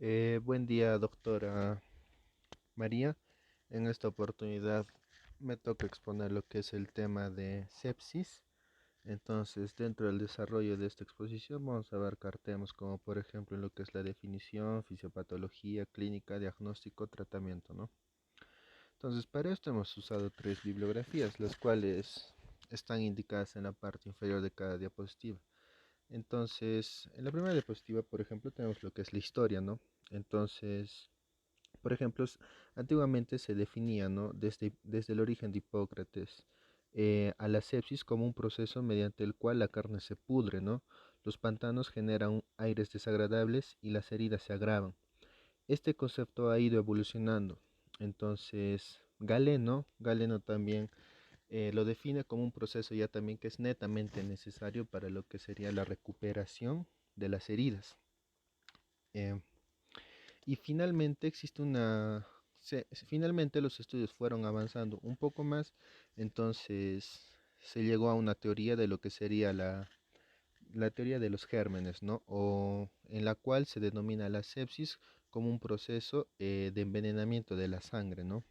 Buen día, doctora María. En esta oportunidad me toca exponer lo que es el tema de sepsis. Entonces, dentro del desarrollo de esta exposición vamos a abarcar temas como, por ejemplo, lo que es la definición, fisiopatología, clínica, diagnóstico, tratamiento, ¿no? Entonces, para esto hemos usado tres bibliografías, las cuales están indicadas en la parte inferior de cada diapositiva. Entonces, en la primera diapositiva, por ejemplo, tenemos lo que es la historia, ¿no? Entonces, por ejemplo, antiguamente se definía, ¿no? desde el origen de Hipócrates a la sepsis como un proceso mediante el cual la carne se pudre, ¿no? Los pantanos generan aires desagradables y las heridas se agravan. Este concepto ha ido evolucionando. Entonces, Galeno también lo define como un proceso ya también que es netamente necesario para lo que sería la recuperación de las heridas. Eh, y finalmente finalmente los estudios fueron avanzando un poco más, entonces se llegó a una teoría de lo que sería la teoría de los gérmenes, ¿no? O en la cual se denomina la sepsis como un proceso de envenenamiento de la sangre, ¿no?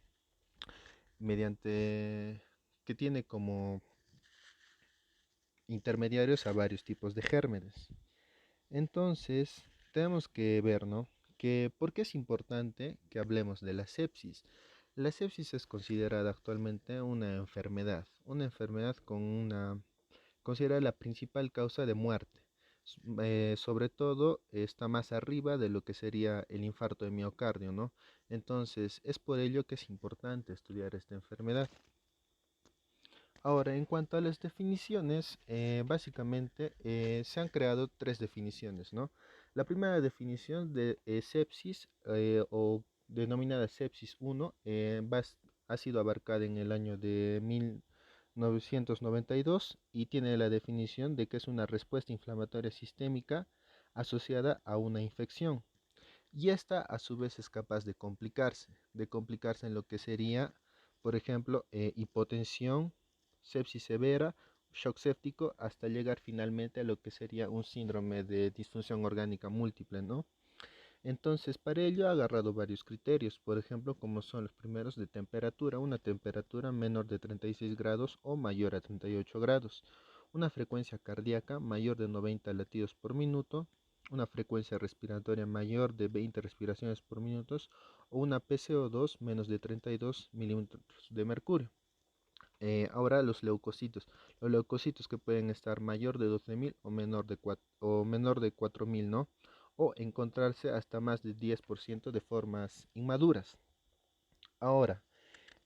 Mediante que tiene como intermediarios a varios tipos de gérmenes. Entonces, tenemos que ver, ¿no? Que por qué es importante que hablemos de la sepsis. La sepsis es considerada actualmente una enfermedad con considerada la principal causa de muerte. Sobre todo está más arriba de lo que sería el infarto de miocardio, ¿no? Entonces, es por ello que es importante estudiar esta enfermedad. Ahora, en cuanto a las definiciones, básicamente se han creado tres definiciones, ¿no? La primera definición de sepsis o denominada sepsis 1 ha sido abarcada en el año de 1992 y tiene la definición de que es una respuesta inflamatoria sistémica asociada a una infección. Y esta a su vez es capaz de complicarse en lo que sería, por ejemplo, hipotensión, sepsis severa, shock séptico, hasta llegar finalmente a lo que sería un síndrome de disfunción orgánica múltiple, ¿no? Entonces, para ello ha agarrado varios criterios, por ejemplo, como son los primeros de temperatura, una temperatura menor de 36 grados o mayor a 38 grados, una frecuencia cardíaca mayor de 90 latidos por minuto, una frecuencia respiratoria mayor de 20 respiraciones por minuto o una PCO2 menos de 32 milímetros de mercurio. Ahora los leucocitos que pueden estar mayor de 12.000 o menor de 4.000, ¿no? O encontrarse hasta más de 10% de formas inmaduras. Ahora,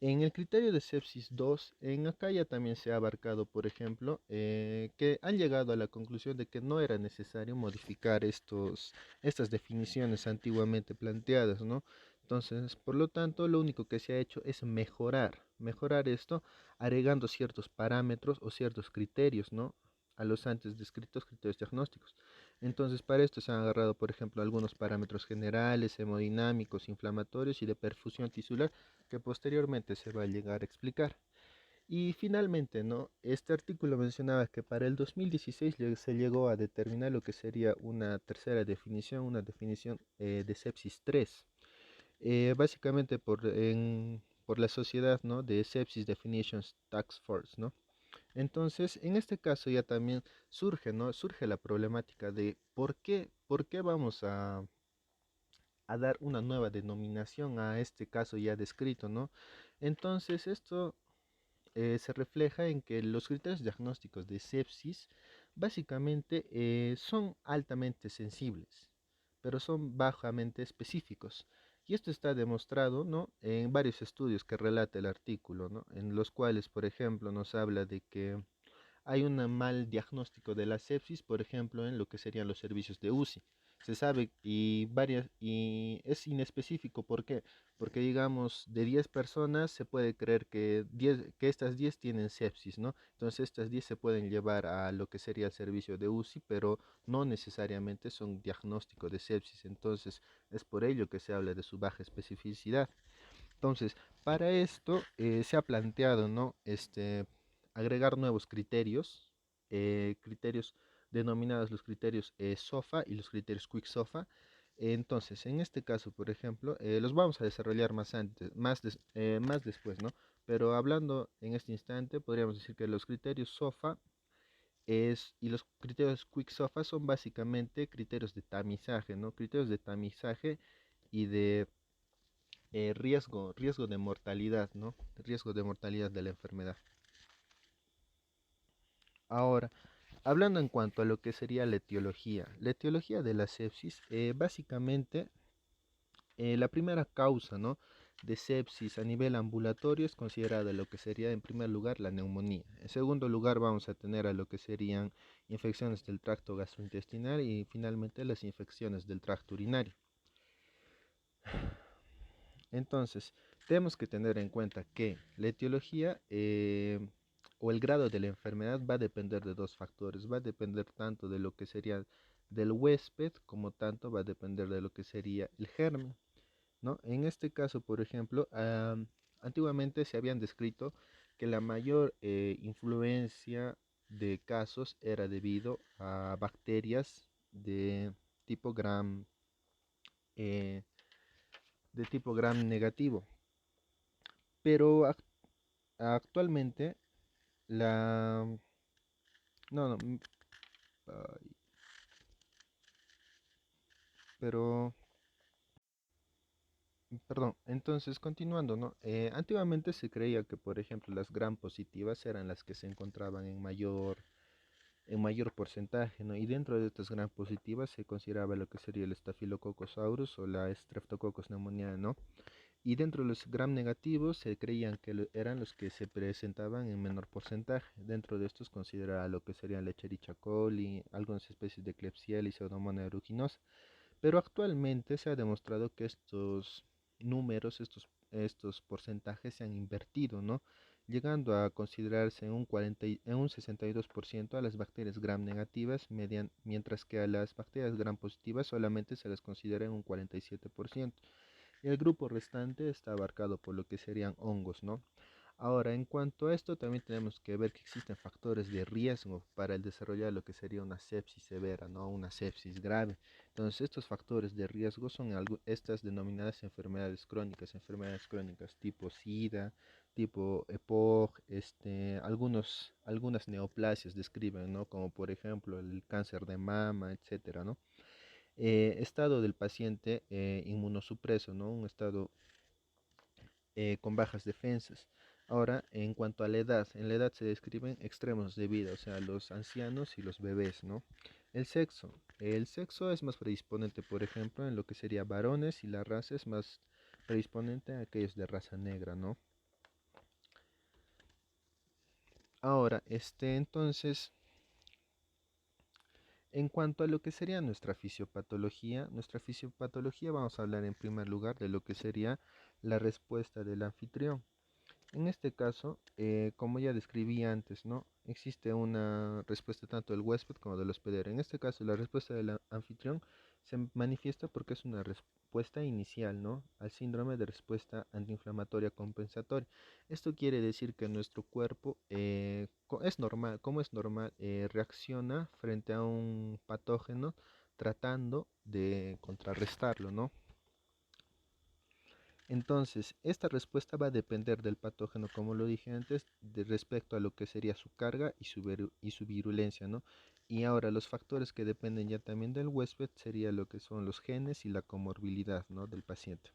en el criterio de sepsis 2, en acá ya también se ha abarcado, por ejemplo, que han llegado a la conclusión de que no era necesario modificar estas definiciones antiguamente planteadas, ¿no? Entonces, por lo tanto, lo único que se ha hecho es mejorar esto, agregando ciertos parámetros o ciertos criterios, ¿no? A los antes descritos criterios diagnósticos. Entonces, para esto se han agarrado, por ejemplo, algunos parámetros generales, hemodinámicos, inflamatorios y de perfusión tisular, que posteriormente se va a llegar a explicar. Y finalmente, ¿no? Este artículo mencionaba que para el 2016 se llegó a determinar lo que sería una tercera definición, una definición de sepsis 3, básicamente por la sociedad, ¿no? De Sepsis Definitions Task Force, ¿no? Entonces, en este caso ya también surge, ¿no? Surge la problemática de por qué vamos a dar una nueva denominación a este caso ya descrito, ¿no? Entonces, esto se refleja en que los criterios diagnósticos de sepsis básicamente son altamente sensibles, pero son bajamente específicos. Y esto está demostrado, ¿no? En varios estudios que relata el artículo, ¿no? En los cuales, por ejemplo, nos habla de que hay un mal diagnóstico de la sepsis, por ejemplo, en lo que serían los servicios de UCI. Se sabe y es inespecífico. ¿Por qué? Porque digamos, de 10 personas se puede creer que estas 10 tienen sepsis, ¿no? Entonces estas 10 se pueden llevar a lo que sería el servicio de UCI, pero no necesariamente son diagnóstico de sepsis. Entonces es por ello que se habla de su baja especificidad. Entonces, para esto se ha planteado, ¿no? Agregar nuevos criterios denominados los criterios SOFA y los criterios Quick SOFA, Entonces, en este caso, por ejemplo, los vamos a desarrollar más antes, más después, ¿no? Pero hablando en este instante, podríamos decir que los criterios SOFA y los criterios Quick SOFA son básicamente criterios de tamizaje, ¿no? Criterios de tamizaje y de riesgo de mortalidad, ¿no? Riesgo de mortalidad de la enfermedad. Ahora, hablando en cuanto a lo que sería la etiología de la sepsis, básicamente la primera causa, ¿no?, de sepsis a nivel ambulatorio es considerada lo que sería en primer lugar la neumonía. En segundo lugar vamos a tener a lo que serían infecciones del tracto gastrointestinal y finalmente las infecciones del tracto urinario. Entonces, tenemos que tener en cuenta que la etiología o el grado de la enfermedad va a depender de dos factores. Va a depender tanto de lo que sería del huésped como tanto va a depender de lo que sería el germen, ¿no? En este caso, por ejemplo, antiguamente se habían descrito que la mayor influencia de casos era debido a bacterias tipo gram, eh, de tipo gram negativo. Pero actualmente la... No, no, ay, pero... Perdón, entonces continuando, ¿no? Antiguamente se creía que, por ejemplo, las gram positivas eran las que se encontraban en mayor porcentaje, ¿no? Y dentro de estas gram positivas se consideraba lo que sería el Staphylococcus aureus o la Streptococcus pneumoniae, ¿no? Y dentro de los gram negativos se creían que eran los que se presentaban en menor porcentaje. Dentro de estos consideraba lo que serían la Escherichia coli, algunas especies de Klebsiella y Pseudomonas aeruginosa. Pero actualmente se ha demostrado que estos números, estos porcentajes se han invertido, ¿no? Llegando a considerarse en un 62% a las bacterias gram negativas, mientras que a las bacterias gram positivas solamente se les considera en un 47%. El grupo restante está abarcado por lo que serían hongos, ¿no? Ahora, en cuanto a esto, también tenemos que ver que existen factores de riesgo para el desarrollar lo que sería una sepsis severa, ¿no? Una sepsis grave. Entonces, estos factores de riesgo son estas denominadas enfermedades crónicas tipo SIDA, tipo EPOC, algunas neoplasias describen, ¿no? Como por ejemplo el cáncer de mama, etcétera, ¿no? Estado del paciente inmunosupreso, ¿no? Un estado con bajas defensas. Ahora, en cuanto a la edad, en la edad se describen extremos de vida, o sea, los ancianos y los bebés, ¿no? El sexo es más predisponente, por ejemplo, en lo que sería varones y la raza es más predisponente a aquellos de raza negra, ¿no? Ahora, entonces, en cuanto a lo que sería nuestra fisiopatología vamos a hablar en primer lugar de lo que sería la respuesta del anfitrión. En este caso, como ya describí antes, ¿no? Existe una respuesta tanto del huésped como del hospedero. En este caso, la respuesta del anfitrión se manifiesta porque es una respuesta inicial, ¿no?, al síndrome de respuesta antiinflamatoria compensatoria. Esto quiere decir que nuestro cuerpo es normal, como es normal, reacciona frente a un patógeno tratando de contrarrestarlo, ¿no? Entonces, esta respuesta va a depender del patógeno, como lo dije antes, respecto a lo que sería su carga y su virulencia, ¿no? Y ahora los factores que dependen ya también del huésped sería lo que son los genes y la comorbilidad, ¿no?, del paciente.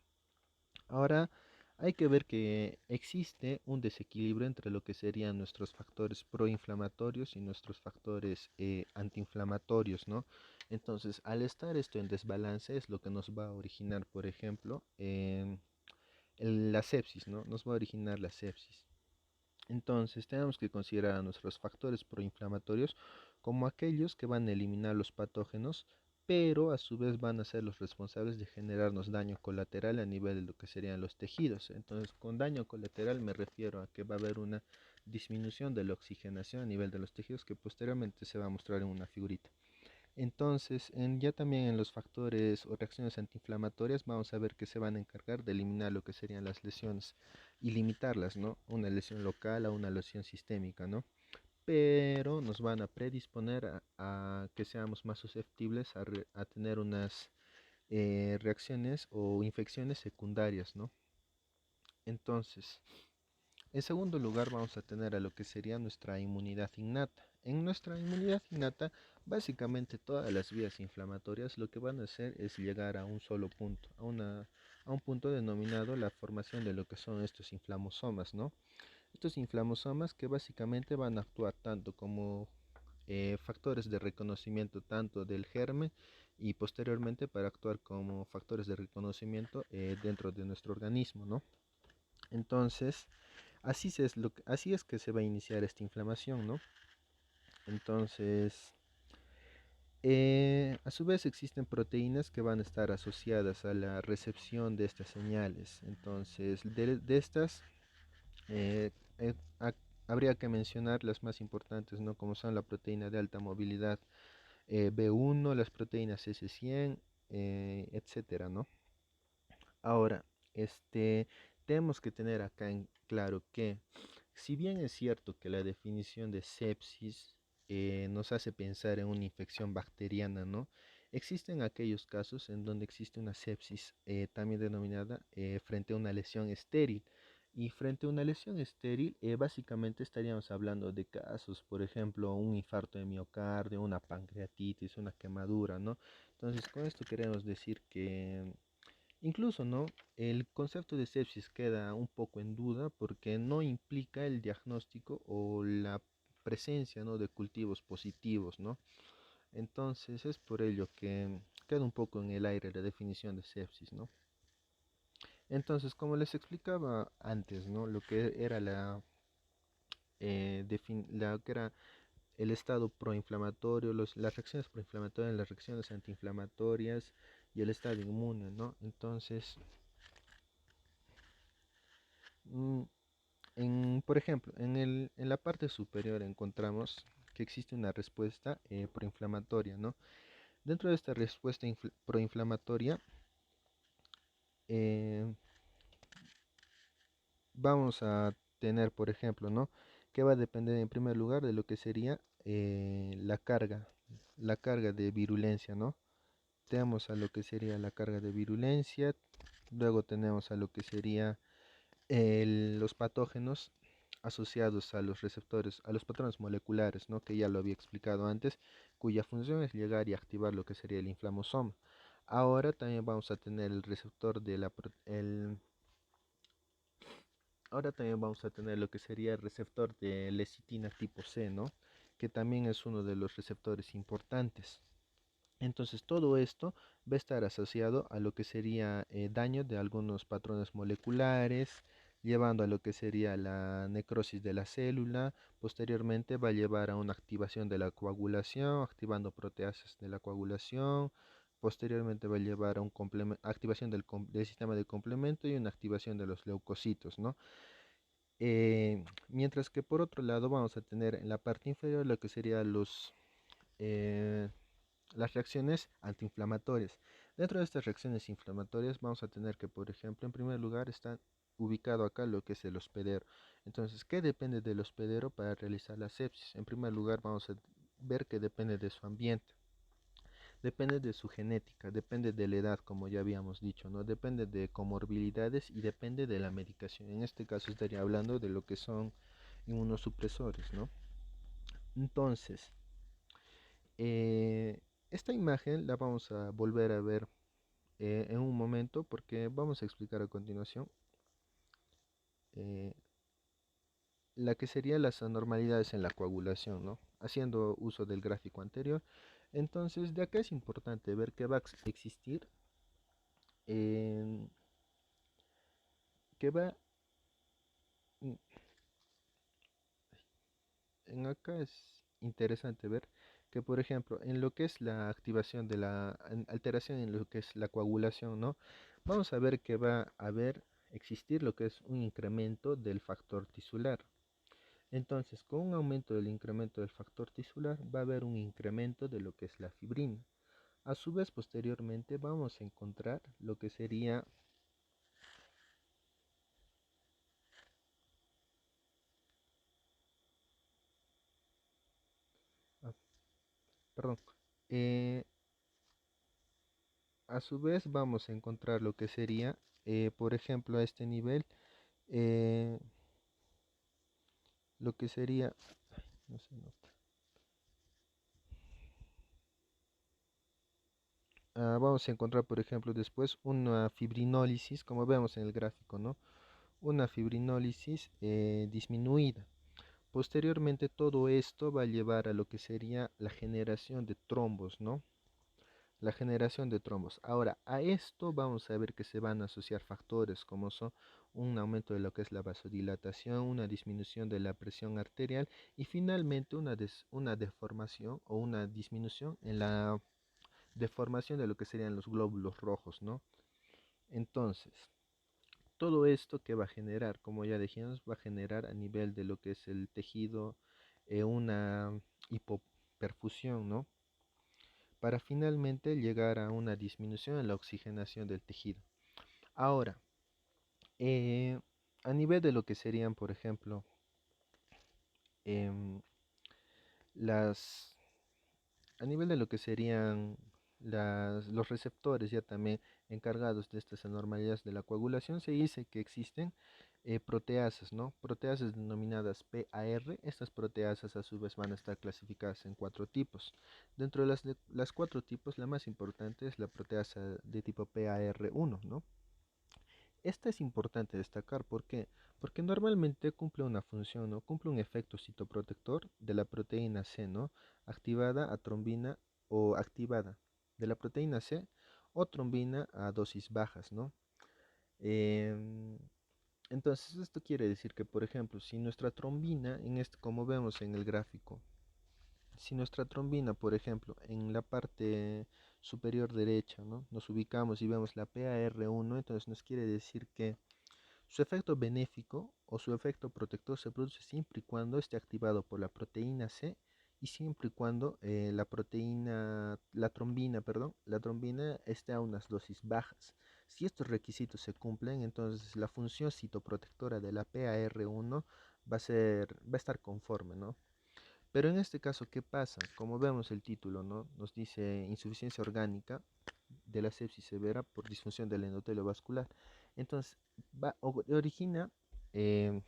Ahora, hay que ver que existe un desequilibrio entre lo que serían nuestros factores proinflamatorios y nuestros factores antiinflamatorios, ¿no? Entonces, al estar esto en desbalance es lo que nos va a originar, por ejemplo, la sepsis, ¿no? Nos va a originar la sepsis. Entonces, tenemos que considerar a nuestros factores proinflamatorios como aquellos que van a eliminar los patógenos, pero a su vez van a ser los responsables de generarnos daño colateral a nivel de lo que serían los tejidos. Entonces, con daño colateral me refiero a que va a haber una disminución de la oxigenación a nivel de los tejidos que posteriormente se va a mostrar en una figurita. Entonces, ya también en los factores o reacciones antiinflamatorias vamos a ver que se van a encargar de eliminar lo que serían las lesiones y limitarlas, ¿no? Una lesión local a una lesión sistémica, ¿no? Pero nos van a predisponer a que seamos más susceptibles a tener reacciones o infecciones secundarias, ¿no? Entonces, en segundo lugar vamos a tener a lo que sería nuestra inmunidad innata. En nuestra inmunidad innata, básicamente todas las vías inflamatorias lo que van a hacer es llegar a un solo punto, a un punto denominado la formación de lo que son estos inflamosomas, ¿no? Estos inflamosomas que básicamente van a actuar tanto como factores de reconocimiento tanto del germen y posteriormente para actuar como factores de reconocimiento dentro de nuestro organismo, ¿no? Entonces, así es que se va a iniciar esta inflamación, ¿no? Entonces, a su vez existen proteínas que van a estar asociadas a la recepción de estas señales. Entonces, de estas, eh, eh, ha- habría que mencionar las más importantes, ¿no? Como son la proteína de alta movilidad B1, las proteínas S100, etcétera, ¿no? Ahora, tenemos que tener acá en claro que, si bien es cierto que la definición de sepsis nos hace pensar en una infección bacteriana, ¿no? Existen aquellos casos en donde existe una sepsis también denominada frente a una lesión estéril. Y frente a una lesión estéril, básicamente estaríamos hablando de casos, por ejemplo, un infarto de miocardio, una pancreatitis, una quemadura, ¿no? Entonces, con esto queremos decir que incluso, ¿no? El concepto de sepsis queda un poco en duda porque no implica el diagnóstico o la presencia, ¿no? de cultivos positivos, ¿no? Entonces es por ello que queda un poco en el aire la definición de sepsis, ¿no? Entonces, como les explicaba antes, ¿no? Lo que era la que era el estado proinflamatorio, las reacciones proinflamatorias, las reacciones antiinflamatorias y el estado inmune, ¿no? Entonces, mm, por ejemplo, en la parte superior encontramos que existe una respuesta proinflamatoria, ¿no? Dentro de esta respuesta proinflamatoria eh, vamos a tener, por ejemplo, ¿no? Que va a depender en primer lugar de lo que sería la carga de virulencia, ¿no? Tenemos a lo que sería la carga de virulencia, luego tenemos a lo que sería los patógenos asociados a los receptores, a los patrones moleculares, ¿no? Que ya lo había explicado antes, cuya función es llegar y activar lo que sería el inflamosoma. Ahora también vamos a tener el receptor de ahora también vamos a tener lo que sería el receptor de lecitina tipo C, ¿no? Que también es uno de los receptores importantes. Entonces todo esto va a estar asociado a lo que sería daño de algunos patrones moleculares, llevando a lo que sería la necrosis de la célula. Posteriormente va a llevar a una activación de la coagulación, activando proteasas de la coagulación. Posteriormente va a llevar a una activación del sistema de complemento y una activación de los leucocitos, ¿no? Mientras que por otro lado vamos a tener en la parte inferior lo que serían eh, las reacciones antiinflamatorias. Dentro de estas reacciones inflamatorias vamos a tener que, por ejemplo, en primer lugar está ubicado acá lo que es el hospedero. Entonces, ¿qué depende del hospedero para realizar la sepsis? En primer lugar vamos a ver que depende de su ambiente, depende de su genética, depende de la edad, como ya habíamos dicho, ¿no? Depende de comorbilidades y depende de la medicación. En este caso estaría hablando de lo que son inmunosupresores, ¿no? Entonces, esta imagen la vamos a volver a ver en un momento porque vamos a explicar a continuación eh, la que serían las anormalidades en la coagulación, ¿no? Haciendo uso del gráfico anterior. Entonces, de acá es importante ver que va a existir, en, que va, mm, en acá es interesante ver que, por ejemplo, en lo que es la activación de alteración en lo que es la coagulación, ¿no? Vamos a ver que va a existir lo que es un incremento del factor tisular. Entonces, con un aumento del incremento del factor tisular va a haber un incremento de lo que es la fibrina. A su vez, posteriormente vamos a encontrar lo que sería, ah, perdón, eh, a su vez vamos a encontrar lo que sería, por ejemplo, a este nivel, eh, lo que sería, no se nota. Vamos a encontrar, por ejemplo, después una fibrinólisis, como vemos en el gráfico, ¿no? Una fibrinólisis disminuida. Posteriormente, todo esto va a llevar a lo que sería la generación de trombos, ¿no? La generación de trombos. Ahora, a esto vamos a ver que se van a asociar factores como son un aumento de lo que es la vasodilatación, una disminución de la presión arterial y finalmente una deformación o una disminución en la deformación de lo que serían los glóbulos rojos, ¿no? Entonces, todo esto que va a generar, como ya dijimos, va a generar a nivel de lo que es el tejido una hipoperfusión, ¿no? Para finalmente llegar a una disminución en la oxigenación del tejido. Ahora, eh, a nivel de lo que serían, por ejemplo, em, las, a nivel de lo que serían los receptores ya también encargados de estas anormalidades de la coagulación, se dice que existen proteasas, ¿no? Proteasas denominadas PAR. Estas proteasas a su vez van a estar clasificadas en cuatro tipos. Dentro de las cuatro tipos, la más importante es la proteasa de tipo PAR1, ¿no? Esta es importante destacar, ¿por qué? Porque normalmente cumple una función, ¿no? Cumple un efecto citoprotector de la proteína C, ¿no? Activada a trombina o activada de la proteína C o trombina a dosis bajas, ¿no? Em, entonces esto quiere decir que, por ejemplo, si nuestra trombina, como vemos en el gráfico, si nuestra trombina, por ejemplo, en la parte superior derecha, ¿no? Nos ubicamos y vemos la PAR1, entonces nos quiere decir que su efecto benéfico o su efecto protector se produce siempre y cuando esté activado por la proteína C y siempre y cuando la trombina esté a unas dosis bajas. Si estos requisitos se cumplen, entonces la función citoprotectora de la PAR1 va a estar conforme, ¿no? Pero en este caso, ¿qué pasa? Como vemos el título, ¿no? Nos dice insuficiencia orgánica de la sepsis severa por disfunción del endotelio vascular. Entonces, origina eh,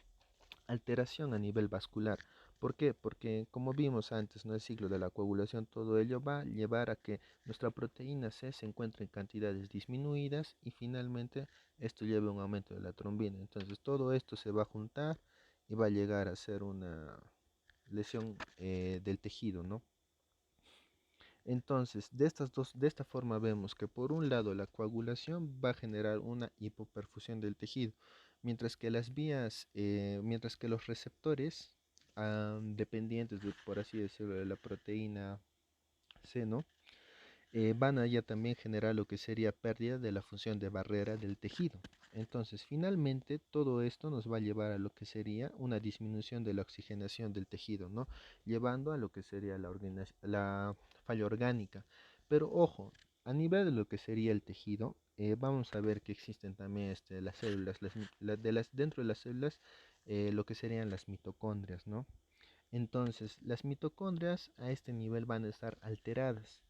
alteración a nivel vascular. ¿Por qué? Porque como vimos antes, ¿no? El ciclo de la coagulación, todo ello va a llevar a que nuestra proteína C se encuentre en cantidades disminuidas y finalmente esto lleva a un aumento de la trombina. Entonces, todo esto se va a juntar y va a llegar a ser una lesión del tejido, ¿no? Entonces, de esta forma vemos que por un lado la coagulación va a generar una hipoperfusión del tejido, mientras que los receptores dependientes por así decirlo, de la proteína C, ¿no? Van a ya también generar lo que sería pérdida de la función de barrera del tejido. Entonces, finalmente, todo esto nos va a llevar a lo que sería una disminución de la oxigenación del tejido, ¿no? Llevando a lo que sería la falla orgánica. Pero ojo, a nivel de lo que sería el tejido, vamos a ver que existen también las células, dentro de las células, lo que serían las mitocondrias, ¿no? Entonces, las mitocondrias a este nivel van a estar alteradas.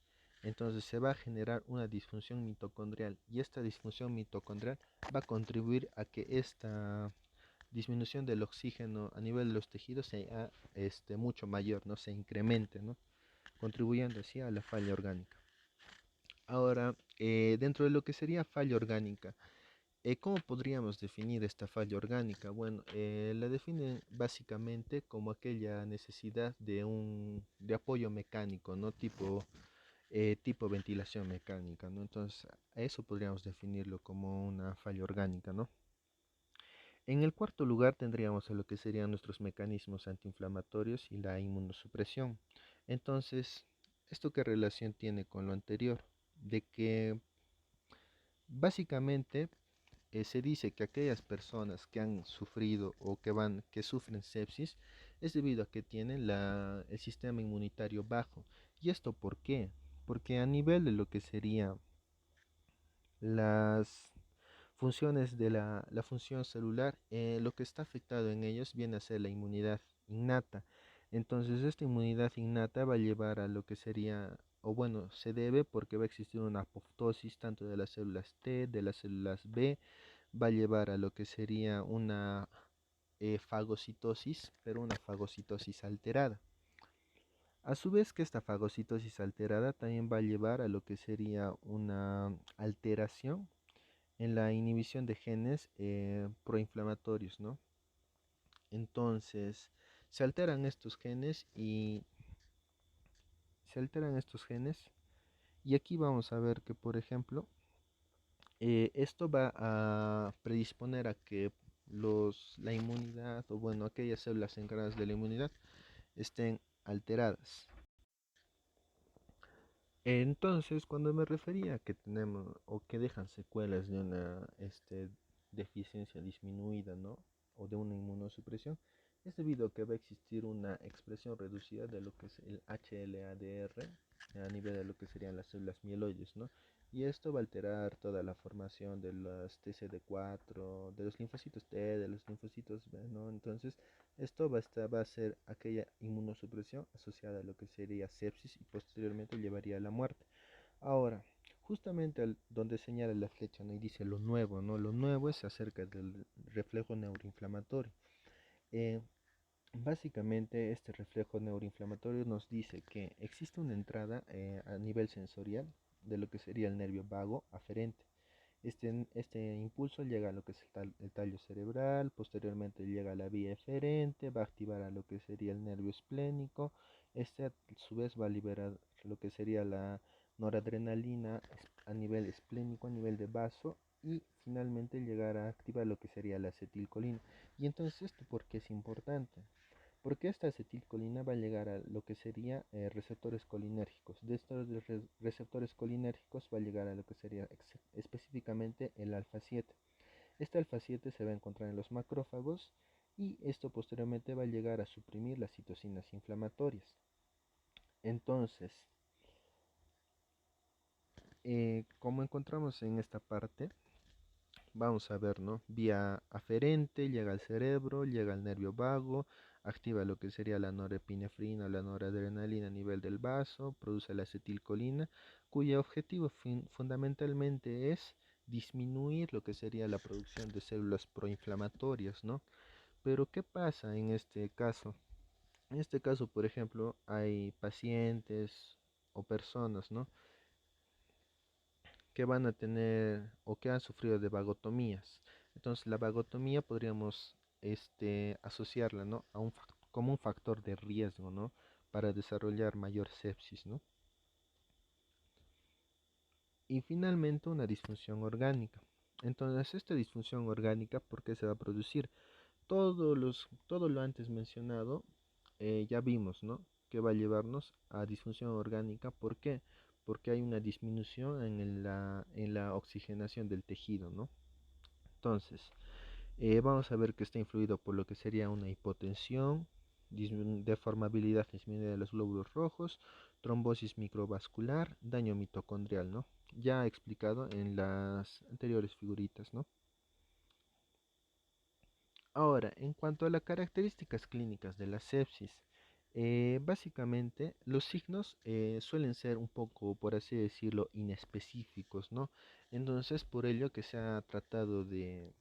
Entonces se va a generar una disfunción mitocondrial y esta disfunción mitocondrial va a contribuir a que esta disminución del oxígeno a nivel de los tejidos sea mucho mayor, no se incremente, ¿no? Contribuyendo así a la falla orgánica. Ahora, dentro de lo que sería falla orgánica, ¿cómo podríamos definir esta falla orgánica? Bueno, la definen básicamente como aquella necesidad de apoyo mecánico, ¿no? Tipo ventilación mecánica, ¿no? Entonces, a eso podríamos definirlo como una falla orgánica, ¿no? En el cuarto lugar tendríamos a lo que serían nuestros mecanismos antiinflamatorios y la inmunosupresión. Entonces, ¿esto qué relación tiene con lo anterior? De que básicamente se dice que aquellas personas que han sufrido o que sufren sepsis es debido a que tienen el sistema inmunitario bajo. ¿Y esto por qué? Porque a nivel de lo que sería las funciones de la función celular, lo que está afectado en ellos viene a ser la inmunidad innata. Entonces, esta inmunidad innata va a llevar a lo que sería o bueno, se debe porque va a existir una apoptosis tanto de las células T, de las células B, va a llevar a lo que sería una fagocitosis, pero una fagocitosis alterada. A su vez que esta fagocitosis alterada también va a llevar a lo que sería una alteración en la inhibición de genes proinflamatorios, ¿no? Entonces, se alteran estos genes y se alteran estos genes y aquí vamos a ver que, por ejemplo, esto va a predisponer a que la inmunidad o bueno, aquellas células encargadas de la inmunidad estén alteradas. Entonces, cuando me refería a que tenemos o que dejan secuelas de una deficiencia disminuida, ¿no? O de una inmunosupresión, es debido a que va a existir una expresión reducida de lo que es el HLA-DR a nivel de lo que serían las células mieloides, ¿no? Y esto va a alterar toda la formación de las TCD4, de los linfocitos T, de los linfocitos B, ¿no? Entonces, esto va a ser aquella inmunosupresión asociada a lo que sería sepsis y posteriormente llevaría a la muerte. Ahora, justamente donde señala la flecha, ¿no? Y dice lo nuevo, ¿no? Lo nuevo es acerca del reflejo neuroinflamatorio. Eh, Básicamente, este reflejo neuroinflamatorio nos dice que existe una entrada a nivel sensorial de lo que sería el nervio vago aferente. Este impulso llega a lo que es el tallo cerebral, posteriormente llega a la vía eferente, va a activar a lo que sería el nervio esplénico, este a su vez va a liberar lo que sería la noradrenalina a nivel esplénico, a nivel de vaso, y finalmente llegar a activar lo que sería la acetilcolina. Y entonces, ¿esto por qué es importante? Porque esta acetilcolina va a llegar a lo que sería receptores colinérgicos. De estos receptores colinérgicos va a llegar a lo que sería específicamente el alfa 7. Este alfa 7 se va a encontrar en los macrófagos y esto posteriormente va a llegar a suprimir las citocinas inflamatorias. Entonces, como encontramos en esta parte, vamos a ver, ¿no? Vía aferente, llega al cerebro, llega al nervio vago, activa lo que sería la norepinefrina o la noradrenalina a nivel del vaso, produce la acetilcolina, cuyo objetivo fundamentalmente es disminuir lo que sería la producción de células proinflamatorias, ¿no? Pero ¿qué pasa en este caso? En este caso, por ejemplo, hay pacientes o personas, ¿no? que van a tener o que han sufrido de vagotomías. Entonces la vagotomía podríamos asociarla, ¿no? como un factor de riesgo, ¿no? Para desarrollar mayor sepsis, ¿no? Y finalmente una disfunción orgánica. Entonces esta disfunción orgánica, ¿por qué se va a producir? Todo lo antes mencionado ya vimos, ¿no? Que va a llevarnos a disfunción orgánica. ¿Por qué? Porque hay una disminución en la oxigenación del tejido, ¿no? Entonces, vamos a ver que está influido por lo que sería una hipotensión, deformabilidad disminuida de los glóbulos rojos, trombosis microvascular, daño mitocondrial, ¿no? Ya explicado en las anteriores figuritas, ¿no? Ahora, en cuanto a las características clínicas de la sepsis, básicamente los signos suelen ser un poco, por así decirlo, inespecíficos, ¿no? Entonces, por ello que se ha tratado de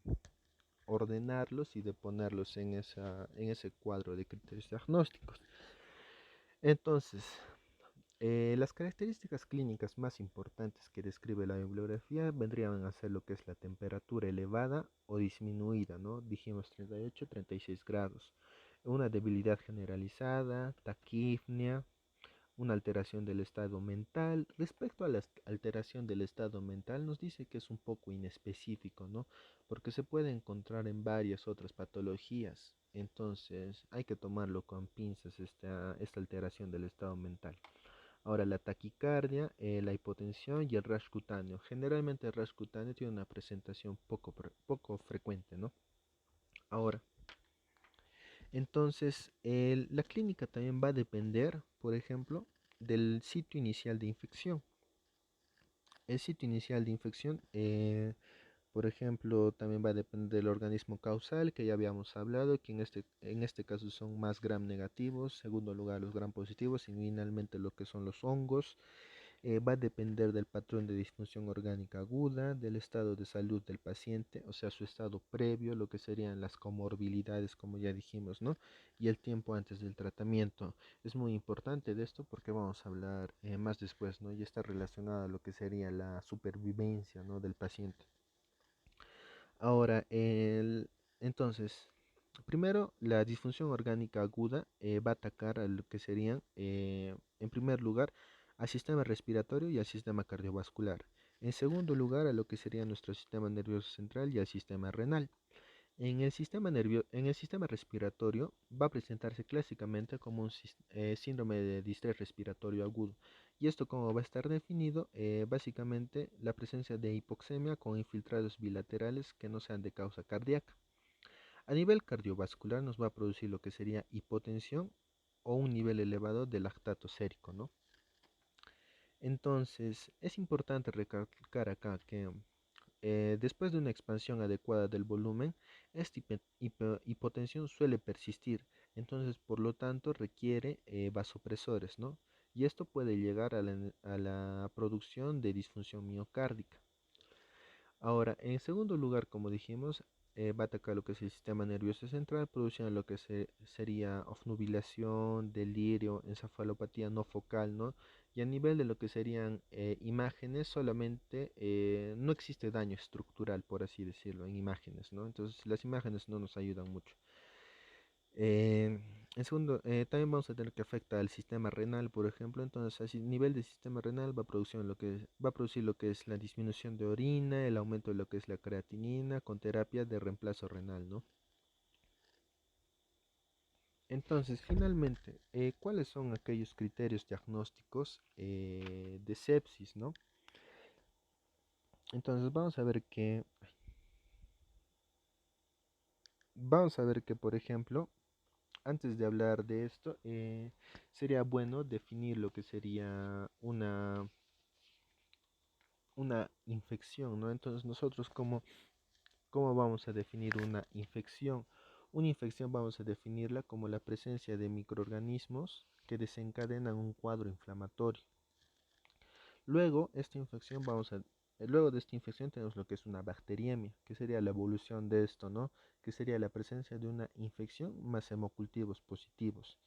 ordenarlos y de ponerlos en ese cuadro de criterios diagnósticos. Entonces, las características clínicas más importantes que describe la bibliografía vendrían a ser lo que es la temperatura elevada o disminuida, ¿no? Dijimos 38, 36 grados. Una debilidad generalizada, taquipnea, una alteración del estado mental. Respecto a la alteración del estado mental, nos dice que es un poco inespecífico, ¿no? Porque se puede encontrar en varias otras patologías. Entonces, hay que tomarlo con pinzas esta alteración del estado mental. Ahora, la taquicardia, la hipotensión y el rash cutáneo. Generalmente el rash cutáneo tiene una presentación poco frecuente, ¿no? Ahora, entonces, la clínica también va a depender, por ejemplo, del sitio inicial de infección. El sitio inicial de infección, por ejemplo, también va a depender del organismo causal, que ya habíamos hablado, que en este caso son más gram negativos, segundo lugar los gram positivos y finalmente lo que son los hongos. Va a depender del patrón de disfunción orgánica aguda, del estado de salud del paciente, o sea, su estado previo, lo que serían las comorbilidades, como ya dijimos, ¿no? Y el tiempo antes del tratamiento. Es muy importante de esto porque vamos a hablar más después, ¿no? Y está relacionado a lo que sería la supervivencia, ¿no? Del paciente. Ahora, entonces, primero, la disfunción orgánica aguda va a atacar a lo que serían, en primer lugar, al sistema respiratorio y al sistema cardiovascular. En segundo lugar, a lo que sería nuestro sistema nervioso central y al sistema renal. En el sistema respiratorio va a presentarse clásicamente como un síndrome de distrés respiratorio agudo. ¿Y esto cómo va a estar definido? Básicamente la presencia de hipoxemia con infiltrados bilaterales que no sean de causa cardíaca. A nivel cardiovascular nos va a producir lo que sería hipotensión o un nivel elevado de lactato sérico, ¿no? Entonces, es importante recalcar acá que después de una expansión adecuada del volumen, esta hipotensión suele persistir, entonces por lo tanto requiere vasopresores, ¿no? Y esto puede llegar a la producción de disfunción miocárdica. Ahora, en segundo lugar, como dijimos, va a atacar lo que es el sistema nervioso central, produciendo lo que sería obnubilación, delirio, encefalopatía no focal, ¿no? Y a nivel de lo que serían imágenes, solamente no existe daño estructural, por así decirlo, en imágenes, ¿no? Entonces, las imágenes no nos ayudan mucho. Eh, en segundo, también vamos a tener que afecta al sistema renal, por ejemplo. Entonces, a nivel del sistema renal va a producir lo que es la disminución de orina, el aumento de lo que es la creatinina, con terapia de reemplazo renal, ¿no? Entonces, finalmente, ¿cuáles son aquellos criterios diagnósticos de sepsis, ¿no? Entonces, vamos a ver que, por ejemplo, antes de hablar de esto, sería bueno definir lo que sería una infección, ¿no? Entonces nosotros, ¿cómo vamos a definir una infección? Una infección vamos a definirla como la presencia de microorganismos que desencadenan un cuadro inflamatorio. Luego, luego de esta infección tenemos lo que es una bacteriemia, que sería la evolución de esto, ¿no? Que sería la presencia de una infección más hemocultivos positivos.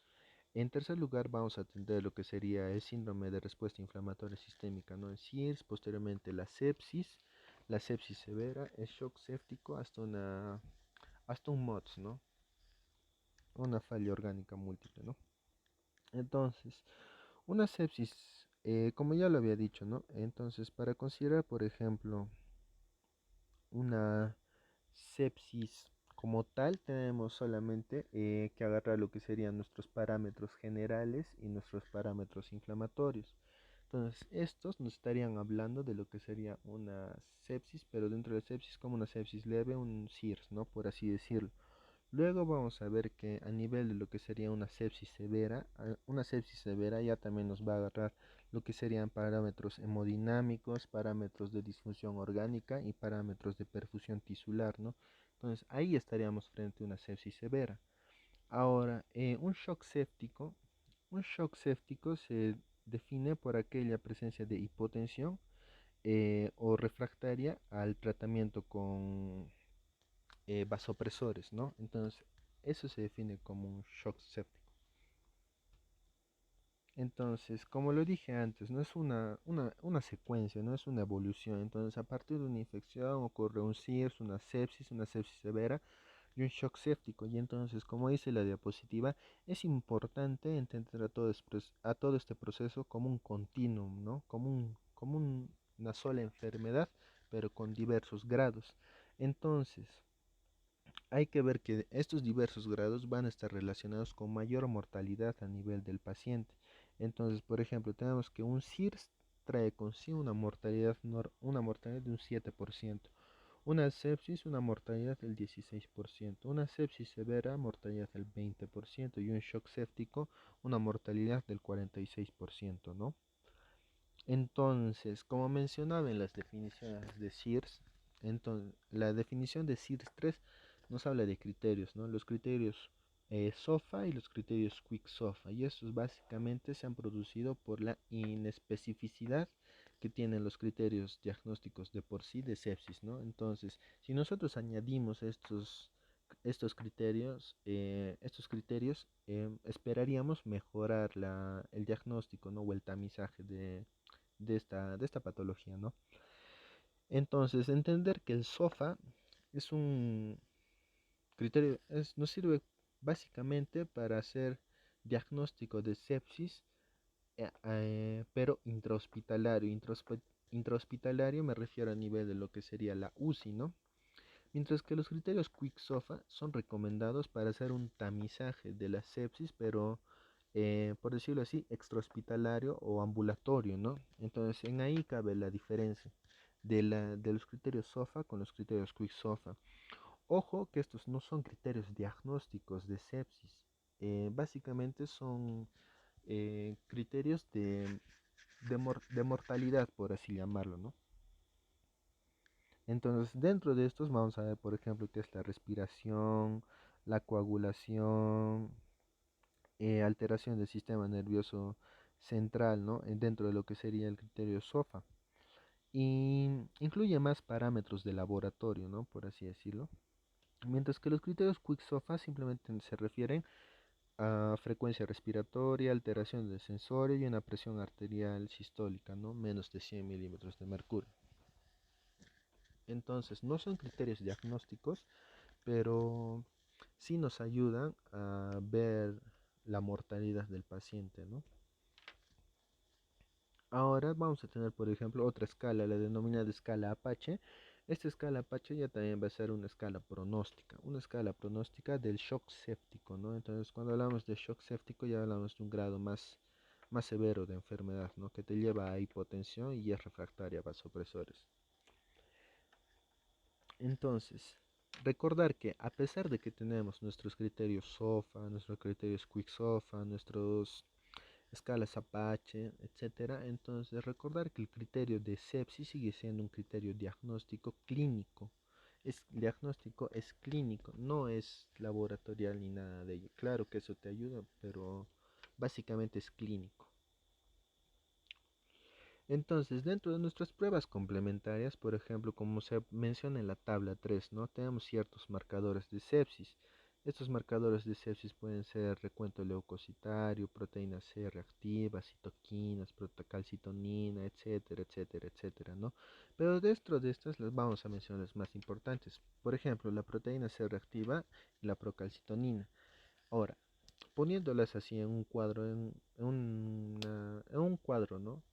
En tercer lugar, vamos a atender lo que sería el síndrome de respuesta inflamatoria sistémica, ¿no? El SIRS, posteriormente la sepsis severa, el shock séptico hasta un MOTS, ¿no? Una falla orgánica múltiple, ¿no? Entonces, una sepsis, como ya lo había dicho, ¿no? Entonces, para considerar, por ejemplo, una sepsis como tal, tenemos solamente que agarrar lo que serían nuestros parámetros generales y nuestros parámetros inflamatorios. Entonces, estos nos estarían hablando de lo que sería una sepsis, pero dentro de la sepsis como una sepsis leve, un SIRS, ¿no? Por así decirlo. Luego vamos a ver que a nivel de lo que sería una sepsis severa ya también nos va a agarrar lo que serían parámetros hemodinámicos, parámetros de disfunción orgánica y parámetros de perfusión tisular, ¿no? Entonces ahí estaríamos frente a una sepsis severa. Ahora, un shock séptico se define por aquella presencia de hipotensión o refractaria al tratamiento con vasopresores, ¿no? Entonces, eso se define como un shock séptico. Entonces, como lo dije antes, no es una secuencia, no es una evolución. Entonces, a partir de una infección ocurre un SIRS, una sepsis severa y un shock séptico. Y entonces, como dice la diapositiva, es importante entender a todo este proceso como un continuum, ¿no? Una sola enfermedad, pero con diversos grados. Entonces, hay que ver que estos diversos grados van a estar relacionados con mayor mortalidad a nivel del paciente. Entonces, por ejemplo, tenemos que un SIRS trae consigo una mortalidad de un 7%, una sepsis, una mortalidad del 16%, una sepsis severa, mortalidad del 20% y un shock séptico, una mortalidad del 46%, ¿no? Entonces, como mencionaba en las definiciones de SIRS, entonces, la definición de SIRS 3 nos habla de criterios, ¿no? Los criterios SOFA y los criterios Quick SOFA, y estos básicamente se han producido por la inespecificidad que tienen los criterios diagnósticos de por sí de sepsis, ¿no? Entonces, si nosotros añadimos estos criterios, esperaríamos mejorar el diagnóstico, ¿no? O el tamizaje de esta patología, ¿no? Entonces, entender que el SOFA es un criterio, nos sirve básicamente para hacer diagnóstico de sepsis, pero intrahospitalario. Intrahospitalario me refiero a nivel de lo que sería la UCI, ¿no? Mientras que los criterios Quick SOFA son recomendados para hacer un tamizaje de la sepsis, pero por decirlo así, extrahospitalario o ambulatorio, ¿no? Entonces, en ahí cabe la diferencia de los criterios SOFA con los criterios Quick SOFA. Ojo que estos no son criterios diagnósticos de sepsis, básicamente son criterios de mortalidad, por así llamarlo, ¿no? Entonces, dentro de estos vamos a ver, por ejemplo, qué es la respiración, la coagulación, alteración del sistema nervioso central, ¿no? Dentro de lo que sería el criterio SOFA. Y incluye más parámetros de laboratorio, ¿no? Por así decirlo. Mientras que los criterios Quick SOFA simplemente se refieren a frecuencia respiratoria, alteración del sensorio y una presión arterial sistólica, ¿no? Menos de 100 milímetros de mercurio. Entonces, no son criterios diagnósticos, pero sí nos ayudan a ver la mortalidad del paciente, ¿no? Ahora vamos a tener, por ejemplo, otra escala, la denominada escala Apache. Esta escala Apache ya también va a ser una escala pronóstica del shock séptico, ¿no? Entonces, cuando hablamos de shock séptico, ya hablamos de un grado más severo de enfermedad, ¿no? Que te lleva a hipotensión y es refractaria a vasopresores. Entonces, recordar que a pesar de que tenemos nuestros criterios SOFA, nuestros criterios Quick SOFA, nuestros escalas Apache, etcétera, entonces recordar que el criterio de sepsis sigue siendo un criterio diagnóstico clínico. Diagnóstico es clínico, no es laboratorial ni nada de ello. Claro que eso te ayuda, pero básicamente es clínico. Entonces, dentro de nuestras pruebas complementarias, por ejemplo, como se menciona en la tabla 3, ¿no? Tenemos ciertos marcadores de sepsis. Estos marcadores de sepsis pueden ser recuento leucocitario, proteína C reactiva, citoquinas, protocalcitonina, etcétera, etcétera, etcétera, ¿no? Pero dentro de estas las vamos a mencionar las más importantes. Por ejemplo, la proteína C reactiva y la procalcitonina. Ahora, poniéndolas así en un cuadro, en un cuadro, ¿no?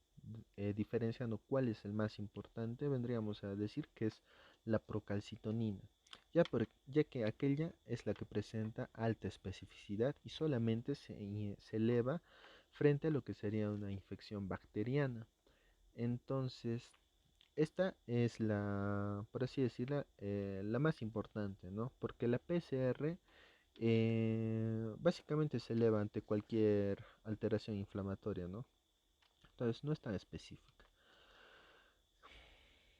Diferenciando cuál es el más importante, vendríamos a decir que es la procalcitonina, ya que aquella es la que presenta alta especificidad y solamente se eleva frente a lo que sería una infección bacteriana. Entonces, esta es por así decirla, la más importante, ¿no? Porque la PCR básicamente se eleva ante cualquier alteración inflamatoria, ¿no? Entonces no es tan específica.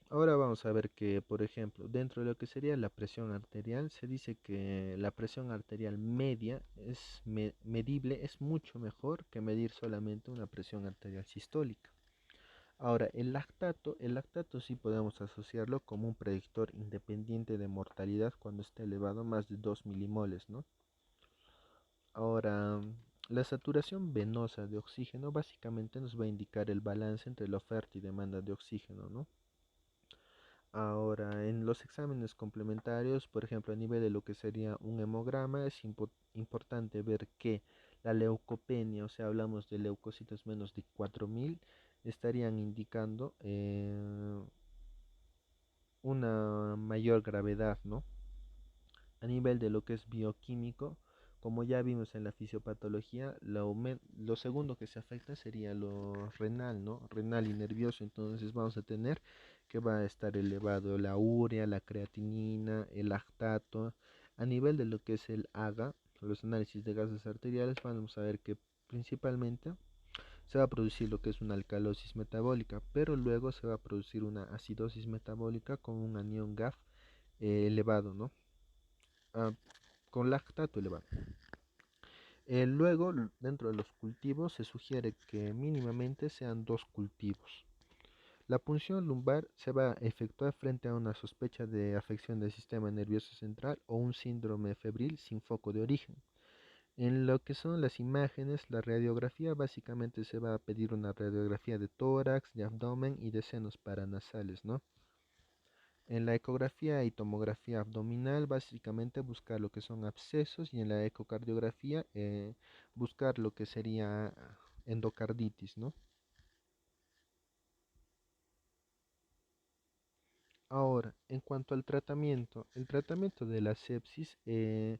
Ahora vamos a ver que, por ejemplo, dentro de lo que sería la presión arterial, se dice que la presión arterial media es medible, es mucho mejor que medir solamente una presión arterial sistólica. Ahora, el lactato sí podemos asociarlo como un predictor independiente de mortalidad cuando esté elevado a más de 2 milimoles, ¿no? Ahora, la saturación venosa de oxígeno básicamente nos va a indicar el balance entre la oferta y demanda de oxígeno, ¿no? Ahora, en los exámenes complementarios, por ejemplo, a nivel de lo que sería un hemograma, es importante ver que la leucopenia, o sea, hablamos de leucocitos menos de 4000, estarían indicando una mayor gravedad, ¿no? A nivel de lo que es bioquímico, como ya vimos en la fisiopatología, lo segundo que se afecta sería lo renal, ¿no? Renal y nervioso, entonces vamos a tener que va a estar elevado la urea, la creatinina, el lactato. A nivel de lo que es el AGA, los análisis de gases arteriales, vamos a ver que principalmente se va a producir lo que es una alcalosis metabólica, pero luego se va a producir una acidosis metabólica con un anión GAF elevado, ¿no? Ah, con lactato elevado. Luego, dentro de los cultivos se sugiere que mínimamente sean 2 cultivos. La punción lumbar se va a efectuar frente a una sospecha de afección del sistema nervioso central o un síndrome febril sin foco de origen. En lo que son las imágenes, la radiografía básicamente se va a pedir una radiografía de tórax, de abdomen y de senos paranasales, ¿no? En la ecografía y tomografía abdominal, básicamente buscar lo que son abscesos y en la ecocardiografía buscar lo que sería endocarditis, ¿no? Ahora, en cuanto al tratamiento, el tratamiento de la sepsis va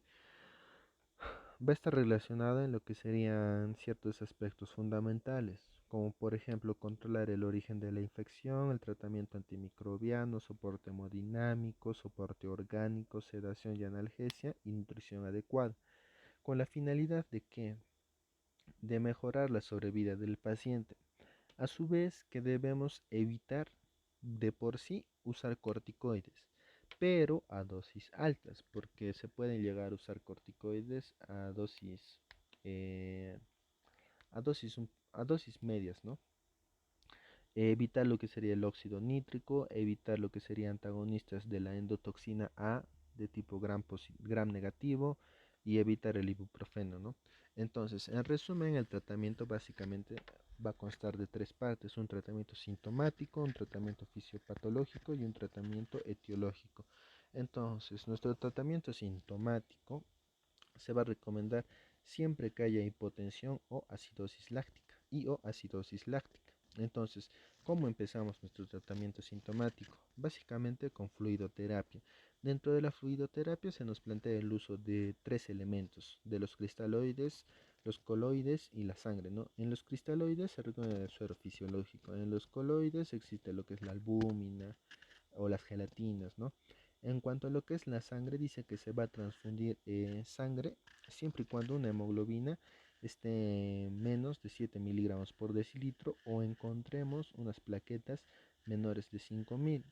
a estar relacionada en lo que serían ciertos aspectos fundamentales, como por ejemplo controlar el origen de la infección, el tratamiento antimicrobiano, soporte hemodinámico, soporte orgánico, sedación y analgesia y nutrición adecuada, con la finalidad de que de mejorar la sobrevida del paciente. A su vez que debemos evitar de por sí usar corticoides, pero a dosis altas, porque se pueden llegar a usar corticoides eh, a dosis medias, ¿no? Evitar lo que sería el óxido nítrico, evitar lo que serían antagonistas de la endotoxina A de tipo gram negativo y evitar el ibuprofeno, ¿no? Entonces, en resumen, el tratamiento básicamente va a constar de 3 partes: un tratamiento sintomático, un tratamiento fisiopatológico y un tratamiento etiológico. Entonces, nuestro tratamiento sintomático se va a recomendar siempre que haya hipotensión o acidosis láctica o acidosis láctica. Entonces, ¿cómo empezamos nuestro tratamiento sintomático? Básicamente con fluidoterapia. Dentro de la fluidoterapia se nos plantea el uso de 3 elementos, de los cristaloides, los coloides y la sangre, ¿no? En los cristaloides se recomienda el suero fisiológico, en los coloides existe lo que es la albúmina o las gelatinas, ¿no? En cuanto a lo que es la sangre, dice que se va a transfundir sangre siempre y cuando una hemoglobina esté menos de 7 miligramos por decilitro o encontremos unas plaquetas menores de 5000.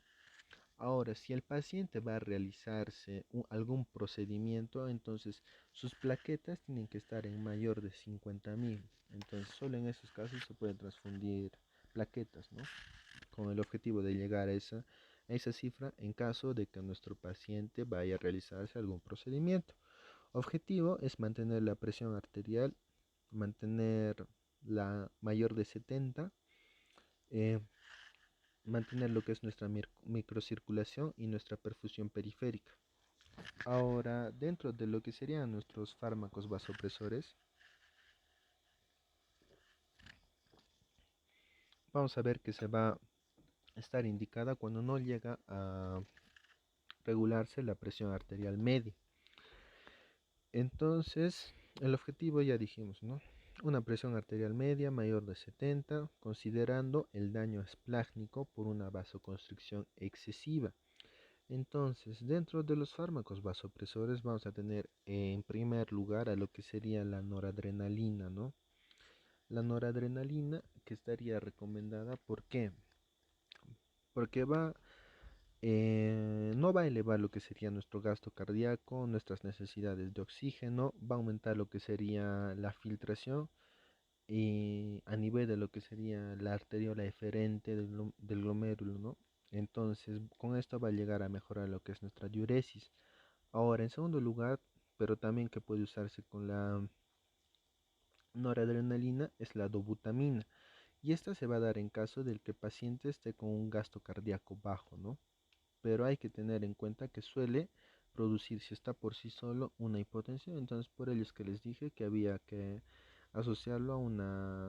Ahora, si el paciente va a realizarse algún procedimiento, entonces sus plaquetas tienen que estar en mayor de 50.000. Entonces, solo en esos casos se pueden transfundir plaquetas, ¿no? Con el objetivo de llegar a esa cifra en caso de que nuestro paciente vaya a realizarse algún procedimiento. Objetivo es mantener la presión arterial, mantener la mayor de 70, eh, mantener lo que es nuestra microcirculación y nuestra perfusión periférica. Ahora, dentro de lo que serían nuestros fármacos vasopresores, vamos a ver que se va a estar indicada cuando no llega a regularse la presión arterial media. Entonces, el objetivo ya dijimos, ¿no? Una presión arterial media mayor de 70, considerando el daño esplácnico por una vasoconstricción excesiva. Entonces, dentro de los fármacos vasopresores vamos a tener en primer lugar a lo que sería la noradrenalina, ¿no? La noradrenalina que estaría recomendada, ¿por qué? Porque no va a elevar lo que sería nuestro gasto cardíaco, nuestras necesidades de oxígeno, va a aumentar lo que sería la filtración y a nivel de lo que sería la arteriola eferente del glomérulo, ¿no? Entonces, con esto va a llegar a mejorar lo que es nuestra diuresis. Ahora, en segundo lugar, pero también que puede usarse con la noradrenalina, es la dobutamina. Y esta se va a dar en caso del que el paciente esté con un gasto cardíaco bajo, ¿no? Pero hay que tener en cuenta que suele producir, si está por sí solo, una hipotensión. Entonces, por ello es que les dije que había que asociarlo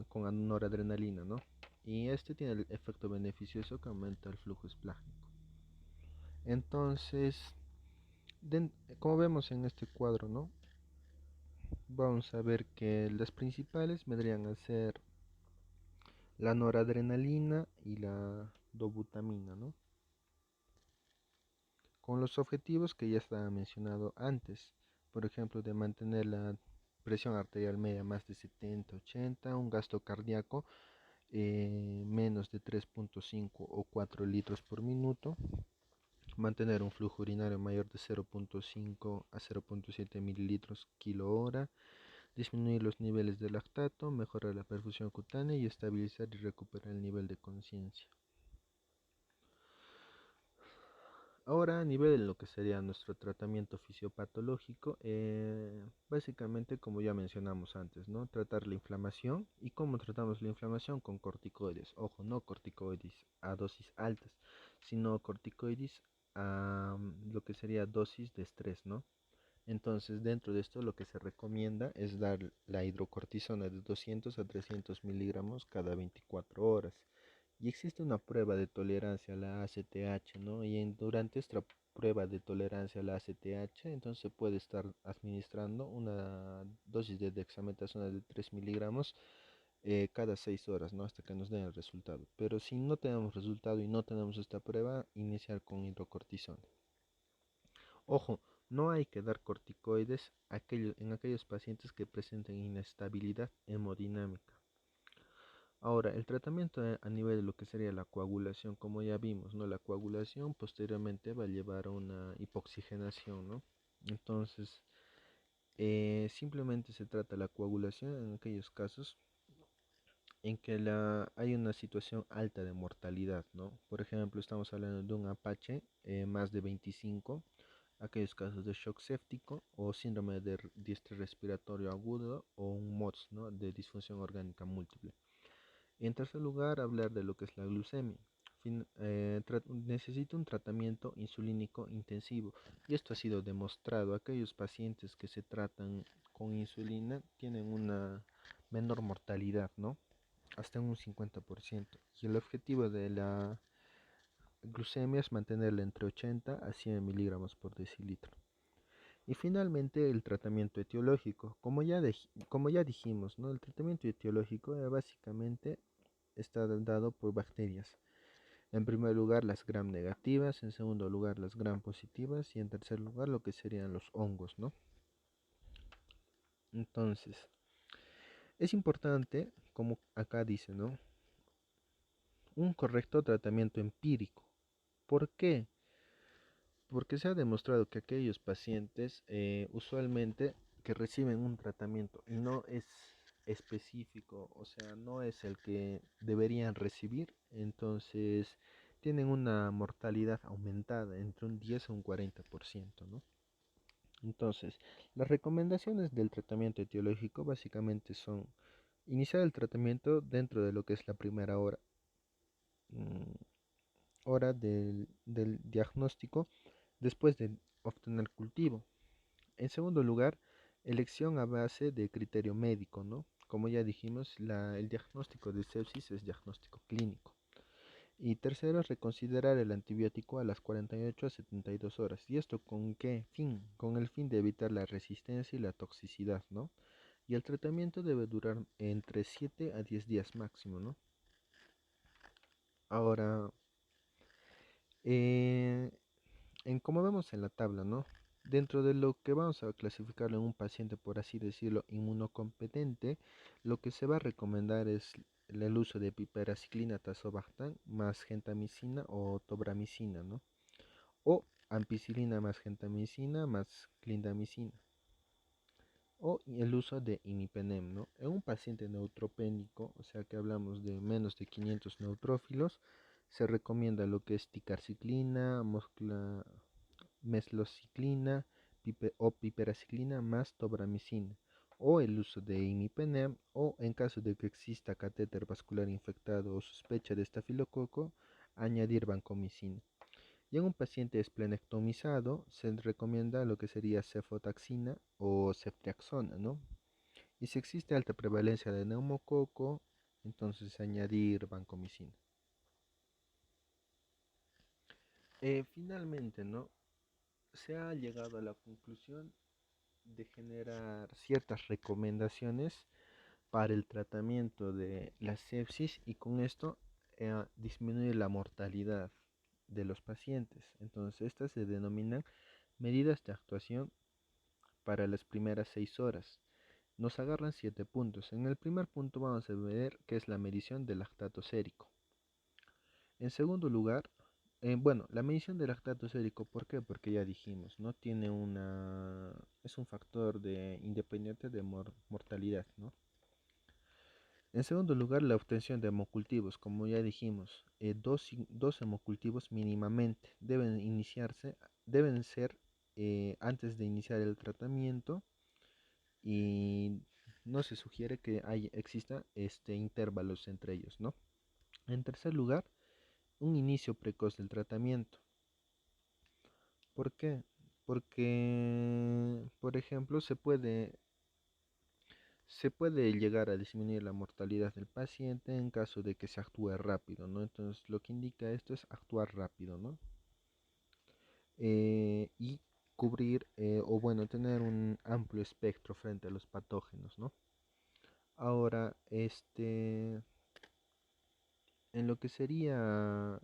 con noradrenalina, ¿no? Y este tiene el efecto beneficioso que aumenta el flujo esplácnico. Entonces, como vemos en este cuadro, ¿no? Vamos a ver que las principales vendrían a ser la noradrenalina y la dobutamina, ¿no? Con los objetivos que ya estaba mencionado antes, por ejemplo, de mantener la presión arterial media más de 70-80, un gasto cardíaco menos de 3.5 o 4 litros por minuto, mantener un flujo urinario mayor de 0.5 a 0.7 mililitros kilo hora, disminuir los niveles de lactato, mejorar la perfusión cutánea y estabilizar y recuperar el nivel de conciencia. Ahora, a nivel de lo que sería nuestro tratamiento fisiopatológico, básicamente como ya mencionamos antes, ¿no? Tratar la inflamación. ¿Y cómo tratamos la inflamación? Con corticoides. Ojo, no corticoides a dosis altas, sino corticoides a lo que sería dosis de estrés, ¿no? Entonces, dentro de esto lo que se recomienda es dar la hidrocortisona de 200 a 300 miligramos cada 24 horas. Y existe una prueba de tolerancia a la ACTH, ¿no? Durante esta prueba de tolerancia a la ACTH, entonces se puede estar administrando una dosis de dexametasona de 3 miligramos cada 6 horas, ¿no? Hasta que nos den el resultado. Pero si no tenemos resultado y no tenemos esta prueba, iniciar con hidrocortisona. Ojo, no hay que dar corticoides en aquellos pacientes que presenten inestabilidad hemodinámica. Ahora, el tratamiento a nivel de lo que sería la coagulación, como ya vimos, ¿no? La coagulación posteriormente va a llevar a una hipoxigenación, ¿no? Entonces, simplemente se trata la coagulación en aquellos casos en que hay una situación alta de mortalidad, ¿no? Por ejemplo, estamos hablando de un Apache más de 25, aquellos casos de shock séptico o síndrome de distrés respiratorio agudo o un MOTS, ¿no? De disfunción orgánica múltiple. En tercer lugar, hablar de lo que es la glucemia. Necesita un tratamiento insulínico intensivo y esto ha sido demostrado. Aquellos pacientes que se tratan con insulina tienen una menor mortalidad, ¿no? Hasta un 50%. Y el objetivo de la glucemia es mantenerla entre 80 a 100 miligramos por decilitro. Y finalmente el tratamiento etiológico. Como ya dijimos, ¿no? El tratamiento etiológico básicamente está dado por bacterias. En primer lugar las gram negativas, en segundo lugar las gram positivas y en tercer lugar lo que serían los hongos, ¿no? Entonces, es importante, como acá dice, ¿no? Un correcto tratamiento empírico. ¿Por qué? Porque se ha demostrado que aquellos pacientes usualmente que reciben un tratamiento y no es específico, o sea, no es el que deberían recibir, entonces tienen una mortalidad aumentada entre un 10 a un 40%, ¿no? Entonces, las recomendaciones del tratamiento etiológico básicamente son iniciar el tratamiento dentro de lo que es la primera hora, mm, hora del diagnóstico después de obtener cultivo. En segundo lugar, elección a base de criterio médico, ¿no? Como ya dijimos, el diagnóstico de sepsis es diagnóstico clínico. Y tercero, reconsiderar el antibiótico a las 48 a 72 horas. ¿Y esto con qué fin? Con el fin de evitar la resistencia y la toxicidad, ¿no? Y el tratamiento debe durar entre 7 a 10 días máximo, ¿no? Ahora, eh, como vemos en la tabla, ¿no? Dentro de lo que vamos a clasificarlo en un paciente, por así decirlo, inmunocompetente, lo que se va a recomendar es el uso de piperaciclina, tazobactam más gentamicina o tobramicina, ¿no? O ampicilina más gentamicina más clindamicina. O el uso de imipenem, ¿no? En un paciente neutropénico, o sea que hablamos de menos de 500 neutrófilos, se recomienda lo que es ticarciclina, meslociclina o piperaciclina más tobramicina, o el uso de imipenem, o en caso de que exista catéter vascular infectado o sospecha de estafilococo, añadir vancomicina. Y en un paciente esplenectomizado se recomienda lo que sería cefotaxina o ceftriaxona, ¿no? Y si existe alta prevalencia de neumococo, entonces añadir vancomicina. Finalmente, ¿no? Se ha llegado a la conclusión de generar ciertas recomendaciones para el tratamiento de la sepsis y con esto disminuir la mortalidad de los pacientes. Entonces, estas se denominan medidas de actuación para las primeras 6 horas. Nos agarran 7 puntos. En el primer punto vamos a ver qué es la medición del lactato sérico. En segundo lugar, Bueno, la medición del lactato sérico, ¿por qué? Porque ya dijimos, ¿no? Es un factor independiente de mortalidad, ¿no? En segundo lugar, la obtención de hemocultivos, como ya dijimos, dos hemocultivos mínimamente deben ser antes de iniciar el tratamiento y no se sugiere que exista intervalos entre ellos, ¿no? En tercer lugar, un inicio precoz del tratamiento. ¿Por qué? Porque, por ejemplo, se puede llegar a disminuir la mortalidad del paciente en caso de que se actúe rápido, ¿no? Entonces, lo que indica esto es actuar rápido, ¿no? Y cubrir, o bueno, tener un amplio espectro frente a los patógenos, ¿no? Ahora, en lo que sería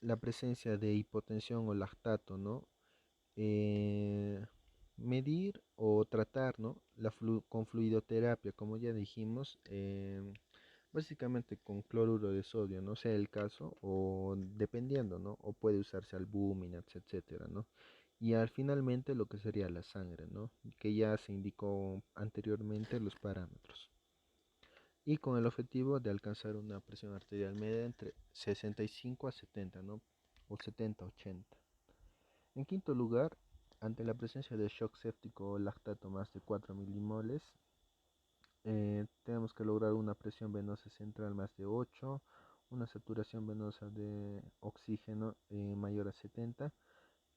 la presencia de hipotensión o lactato, ¿no? eh, Medir o tratar, ¿no? Con fluidoterapia, como ya dijimos, básicamente con cloruro de sodio, no sea el caso, o dependiendo, ¿no? O puede usarse albúmina, etcétera, ¿no? Y al finalmente lo que sería la sangre, ¿no? Que ya se indicó anteriormente los parámetros. Y con el objetivo de alcanzar una presión arterial media entre 65 a 70, ¿no? O 70-80. En quinto lugar, ante la presencia de shock séptico o lactato más de 4 milimoles, tenemos que lograr una presión venosa central más de 8, una saturación venosa de oxígeno mayor a 70,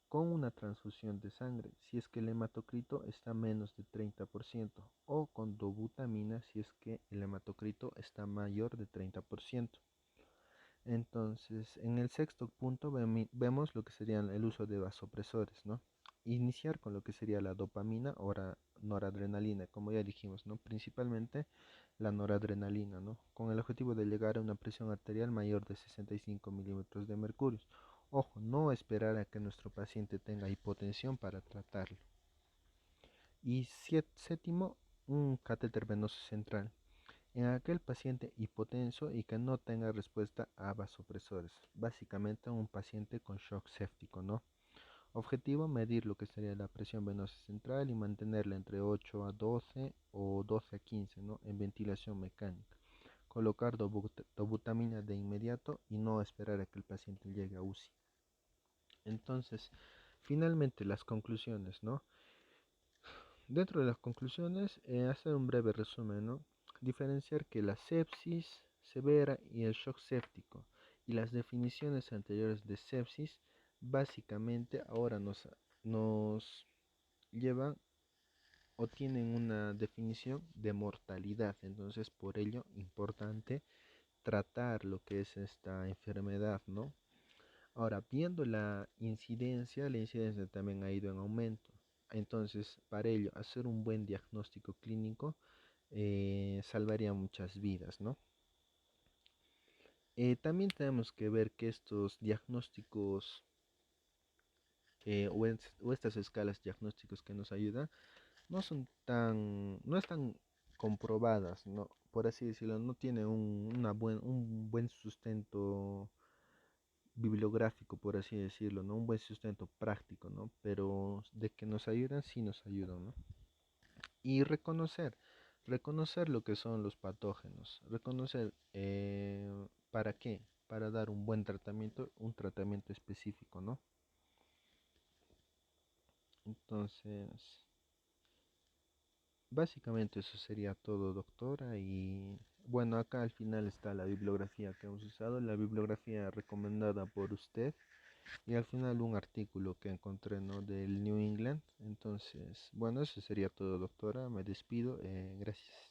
con una transfusión de sangre si es que el hematocrito está menos de 30%, o con dobutamina si es que el hematocrito está mayor de 30%. Entonces, en el sexto punto vemos lo que serían el uso de vasopresores, ¿no? Iniciar con lo que sería la dopamina o noradrenalina, como ya dijimos, ¿no? Principalmente la noradrenalina, ¿no? Con el objetivo de llegar a una presión arterial mayor de 65 milímetros de mercurio. Ojo, no esperar a que nuestro paciente tenga hipotensión para tratarlo. Y séptimo, un catéter venoso central en aquel paciente hipotenso y que no tenga respuesta a vasopresores, básicamente un paciente con shock séptico, ¿no? Objetivo, medir lo que sería la presión venosa central y mantenerla entre 8 a 12 o 12 a 15, ¿no? En ventilación mecánica. Colocar dobutamina de inmediato y no esperar a que el paciente llegue a UCI. Entonces, finalmente las conclusiones, ¿no? Dentro de las conclusiones, hacer un breve resumen, ¿no? Diferenciar que la sepsis severa y el shock séptico y las definiciones anteriores de sepsis básicamente ahora nos llevan o tienen una definición de mortalidad. Entonces, por ello, importante tratar lo que es esta enfermedad, ¿no? Ahora, viendo la incidencia también ha ido en aumento. Entonces, para ello, hacer un buen diagnóstico clínico salvaría muchas vidas, ¿no? También tenemos que ver que estos diagnósticos o estas escalas diagnósticos que nos ayudan no están comprobadas, ¿no? Por así decirlo, no tienen un buen sustento bibliográfico, por así decirlo, ¿no? Un buen sustento práctico, ¿no? Pero de que nos ayudan, sí nos ayudan, ¿no? Y reconocer lo que son los patógenos, reconocer para qué, para dar un buen tratamiento, un tratamiento específico, ¿no? Entonces, básicamente eso sería todo, doctora. Y bueno, acá al final está la bibliografía que hemos usado, la bibliografía recomendada por usted. Y al final un artículo que encontré, ¿no? Del New England. Entonces, bueno, eso sería todo, doctora. Me despido. Gracias.